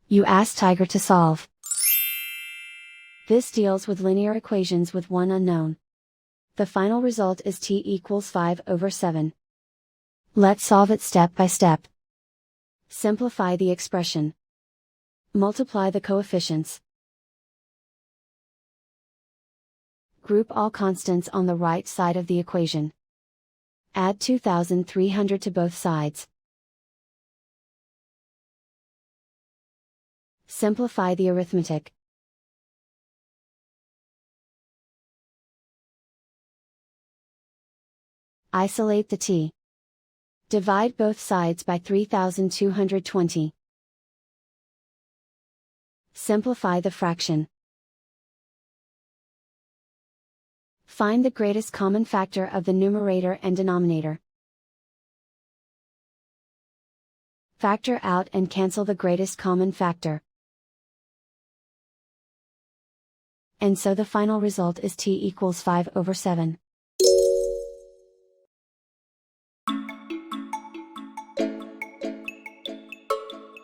You ask Tiger to solve. This deals with linear equations with one unknown. The final result is t equals 5/7. Let's solve it step by step. Simplify the expression. Multiply the coefficients. Group all constants on the right side of the equation. Add 2,300 to both sides. Simplify the arithmetic. Isolate the t. Divide both sides by 3,220. Simplify the fraction. Find the greatest common factor of the numerator and denominator. Factor out and cancel the greatest common factor. And so the final result is t equals 5/7.